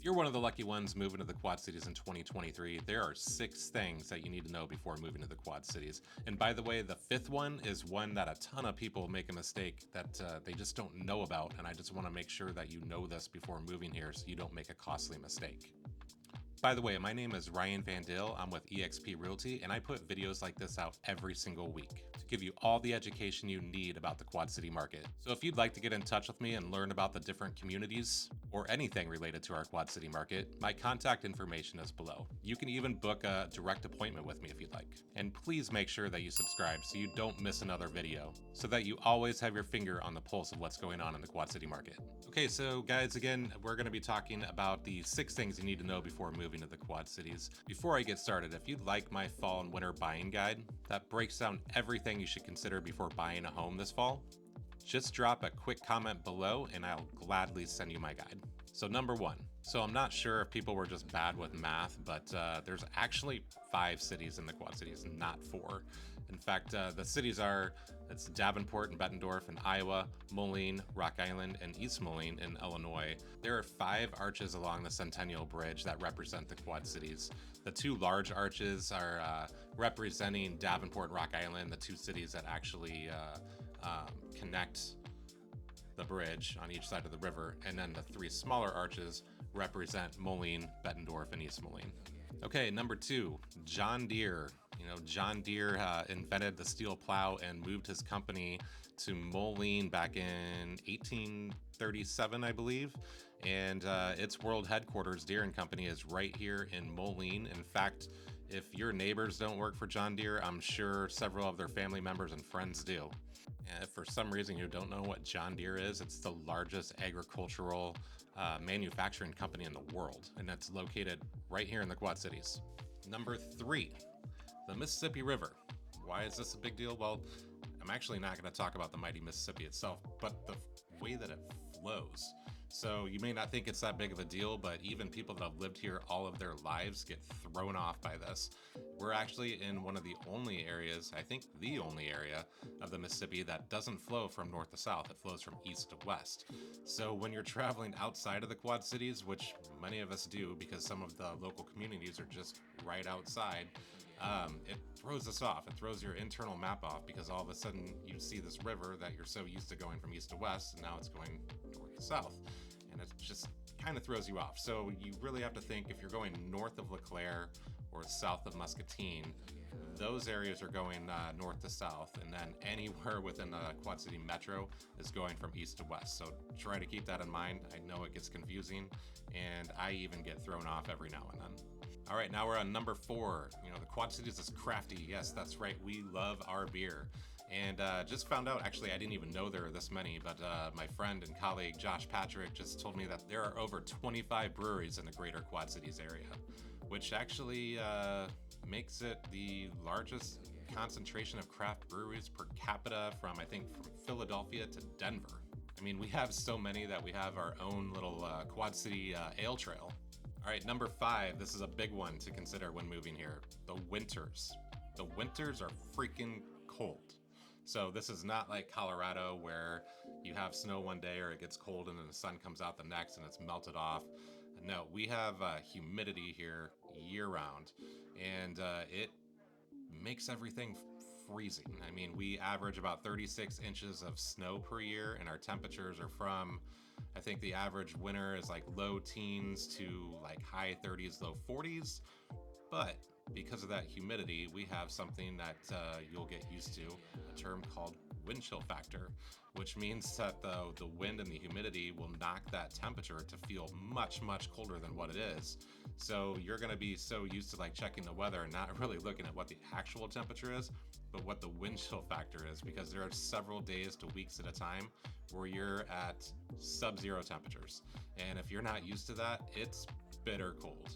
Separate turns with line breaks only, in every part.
You're one of the lucky ones moving to the Quad Cities in 2023. There are 6 things that you need to know before moving to the Quad Cities. And by the way, the 5th one is one that a ton of people make a mistake that they just don't know about. And I just want to make sure that you know this before moving here so you don't make a costly mistake. By the way, my name is Ryan Van Dale. I'm with eXp Realty, and I put videos like this out every single week to give you all the education you need about the Quad City market. So if you'd like to get in touch with me and learn about the different communities or anything related to our Quad City market, my contact information is below. You can even book a direct appointment with me if you'd like. And please make sure that you subscribe so you don't miss another video, so that you always have your finger on the pulse of what's going on in the Quad City market. Okay, so guys, again, we're going to be talking about the 6 things you need to know before moving to the Quad Cities. Before I get started, if you'd like my fall and winter buying guide that breaks down everything you should consider before buying a home this fall, just drop a quick comment below and I'll gladly send you my guide. So number 1. So I'm not sure if people were just bad with math, but there's actually 5 cities in the Quad Cities, not 4. In fact, the cities it's Davenport and Bettendorf in Iowa, Moline, Rock Island, and East Moline in Illinois. There are 5 arches along the Centennial Bridge that represent the Quad Cities. The 2 large arches are representing Davenport and Rock Island, the 2 cities that actually connect the bridge on each side of the river, and then the 3 smaller arches represent Moline, Bettendorf, and East Moline. Okay, number 2, John Deere. John Deere invented the steel plow and moved his company to Moline back in 1837, I believe. And its world headquarters, Deere & Company, is right here in Moline. In fact, if your neighbors don't work for John Deere, I'm sure several of their family members and friends do. And if for some reason you don't know what John Deere is, it's the largest agricultural manufacturing company in the world, and it's located right here in the Quad Cities. Number 3, the Mississippi River. Why is this a big deal? Well, I'm actually not going to talk about the mighty Mississippi itself, but the way that it flows. So you may not think it's that big of a deal, but even people that have lived here all of their lives get thrown off by this. We're actually in one of the only areas, I think the only area of the Mississippi that doesn't flow from north to south. It flows from east to west. So when you're traveling outside of the Quad Cities, which many of us do because some of the local communities are just right outside, it throws us off. It throws your internal map off because all of a sudden you see this river that you're so used to going from east to west, and now it's going north to south. And it just kind of throws you off. So you really have to think, if you're going north of LeClaire or south of Muscatine, those areas are going north to south, and then anywhere within the Quad City Metro is going from east to west. So try to keep that in mind. I know it gets confusing, and I even get thrown off every now and then. All right, now we're on number 4. The Quad Cities is crafty. Yes, that's right. We love our beer. And just found out, actually, I didn't even know there were this many, but my friend and colleague Josh Patrick just told me that there are over 25 breweries in the greater Quad Cities area, which actually makes it the largest concentration of craft breweries per capita from Philadelphia to Denver. I mean, we have so many that we have our own little Quad City ale trail. All right, number 5, this is a big one to consider when moving here, the winters. The winters are freaking cold. So this is not like Colorado where you have snow one day or it gets cold and then the sun comes out the next and it's melted off. No, we have humidity here year round, and it makes everything freezing. I mean, we average about 36 inches of snow per year, and our temperatures are from, I think the average winter is like low teens to like high 30s, low 40s. But because of that humidity, we have something that you'll get used to, a term called wind chill factor, which means that the wind and the humidity will knock that temperature to feel much, much colder than what it is. So you're going to be so used to like checking the weather and not really looking at what the actual temperature is, but what the wind chill factor is, because there are several days to weeks at a time where you're at sub-zero temperatures. And if you're not used to that, it's bitter cold.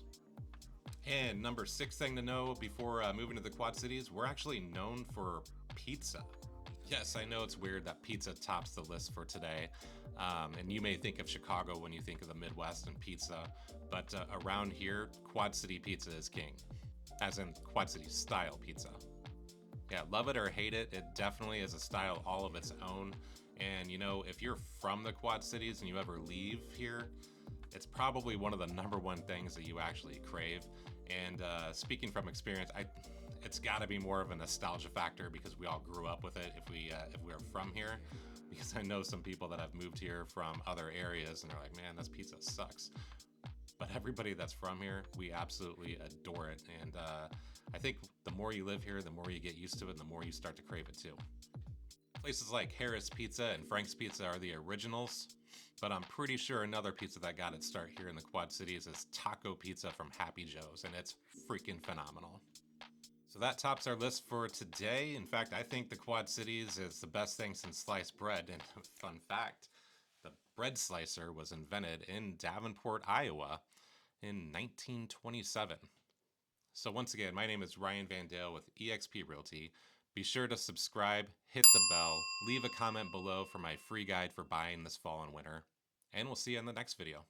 And number 6 thing to know before moving to the Quad Cities, we're actually known for pizza. Yes, I know it's weird that pizza tops the list for today. And you may think of Chicago when you think of the Midwest and pizza, but around here, Quad City pizza is king, as in Quad City style pizza. Yeah, love it or hate it, it definitely is a style all of its own. And if you're from the Quad Cities and you ever leave here, It's probably one of the number one things that you actually crave. And speaking from experience, it's got to be more of a nostalgia factor because we all grew up with it. If we are from here, because I know some people that have moved here from other areas and they're like, man, this pizza sucks. But everybody that's from here, we absolutely adore it. And I think the more you live here, the more you get used to it, and the more you start to crave it too. Places like Harris Pizza and Frank's Pizza are the originals, but I'm pretty sure another pizza that got its start here in the Quad Cities is Taco Pizza from Happy Joe's, and it's freaking phenomenal. So that tops our list for today. In fact, I think the Quad Cities is the best thing since sliced bread. And fun fact, the bread slicer was invented in Davenport, Iowa in 1927. So once again, my name is Ryan Van Dale with eXp Realty. Be sure to subscribe, hit the bell, leave a comment below for my free guide for buying this fall and winter, and we'll see you in the next video.